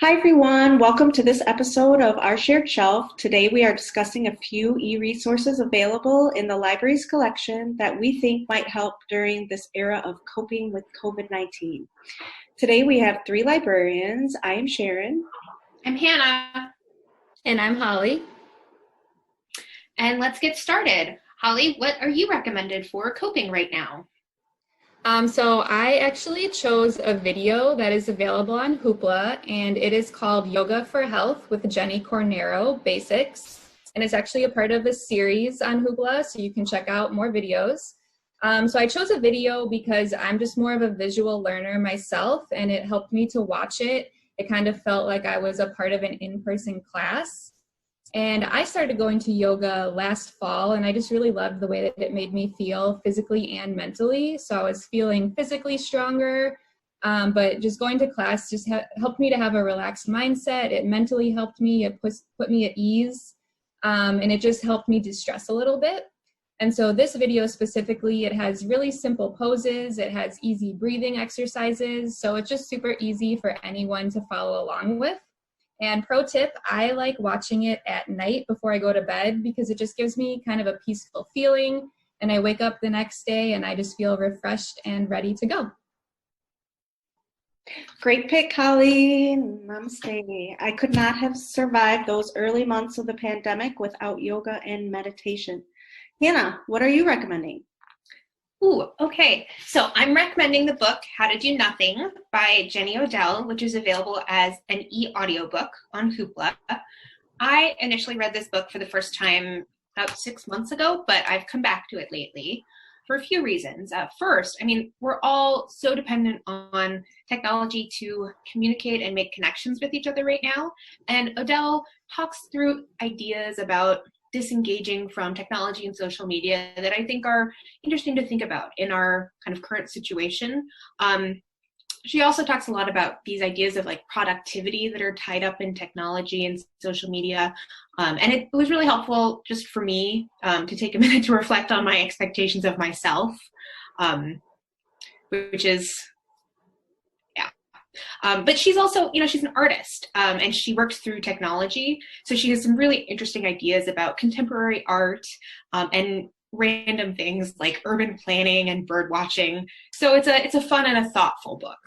Hi everyone, welcome to this episode of Our Shared Shelf. Today we are discussing a few e-resources available in the library's collection that we think might help during this era of coping with COVID-19. Today we have three librarians. I am Sharon. I'm Hannah. And I'm Holly. And let's get started. Holly, what are you recommended for coping right now? So I actually chose a video that is available on Hoopla, and it is called Yoga for Health with Jenny Cornero Basics. And it's actually a part of a series on Hoopla, so you can check out more videos. So I chose a video because I'm just more of a visual learner myself, and it helped me to watch it. It kind of felt like I was a part of an in-person class. And I started going to yoga last fall, and I just really loved the way that it made me feel physically and mentally. So I was feeling physically stronger, but just going to class just helped me to have a relaxed mindset. It mentally helped me, it put me at ease, and it just helped me distress a little bit. And so this video specifically, it has really simple poses, it has easy breathing exercises, so it's just super easy for anyone to follow along with. And pro tip, I like watching it at night before I go to bed because it just gives me kind of a peaceful feeling, and I wake up the next day and I just feel refreshed and ready to go. Great pick, Holly. Namaste. I could not have survived those early months of the pandemic without yoga and meditation. Hannah, what are you recommending? Ooh, okay. So I'm recommending the book How to Do Nothing by Jenny Odell, which is available as an e-audiobook on Hoopla. I initially read this book for the first time about 6 months ago, but I've come back to it lately for a few reasons. First, we're all so dependent on technology to communicate and make connections with each other right now. And Odell talks through ideas about disengaging from technology and social media that I think are interesting to think about in our kind of current situation. She also talks a lot about these ideas of like productivity that are tied up in technology and social media. And it was really helpful just for me to take a minute to reflect on my expectations of myself, which is, but she's also, she's an artist and she works through technology. So she has some really interesting ideas about contemporary art and random things like urban planning and bird watching. So it's a fun and a thoughtful book.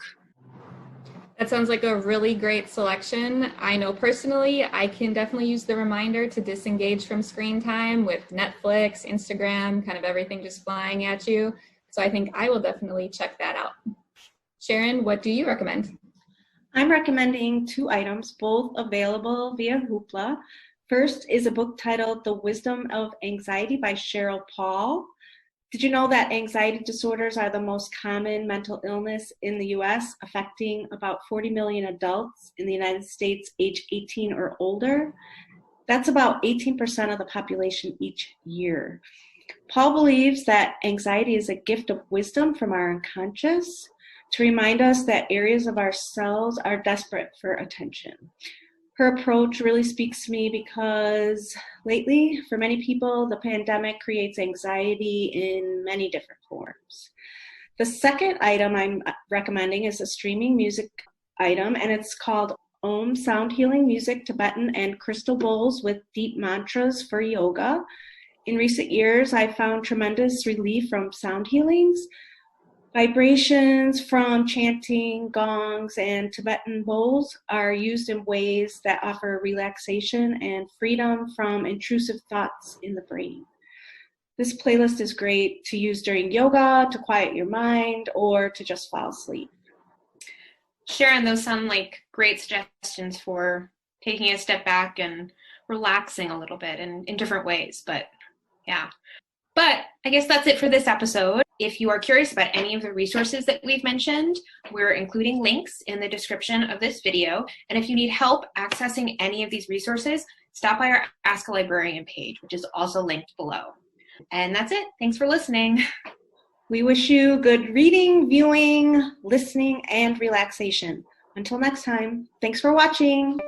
That sounds like a really great selection. I know personally, I can definitely use the reminder to disengage from screen time with Netflix, Instagram, kind of everything just flying at you. So I think I will definitely check that out. Sharon, what do you recommend? I'm recommending two items, both available via Hoopla. First is a book titled The Wisdom of Anxiety by Sheryl Paul. Did you know that anxiety disorders are the most common mental illness in the U.S., affecting about 40 million adults in the United States age 18 or older? That's about 18% of the population each year. Paul believes that anxiety is a gift of wisdom from our unconscious, to remind us that areas of ourselves are desperate for attention. Her approach really speaks to me because lately, for many people, the pandemic creates anxiety in many different forms. The second item I'm recommending is a streaming music item, and it's called Om Sound Healing Music, Tibetan and Crystal Bowls with Deep Mantras for Yoga. In recent years, I've found tremendous relief from sound healings. Vibrations from chanting, gongs, and Tibetan bowls are used in ways that offer relaxation and freedom from intrusive thoughts in the brain. This playlist is great to use during yoga, to quiet your mind, or to just fall asleep. Sharon, those sound like great suggestions for taking a step back and relaxing a little bit in different ways, but yeah. But I guess that's it for this episode. If you are curious about any of the resources that we've mentioned, we're including links in the description of this video. And if you need help accessing any of these resources, stop by our Ask a Librarian page, which is also linked below. And that's it. Thanks for listening. We wish you good reading, viewing, listening, and relaxation. Until next time, thanks for watching.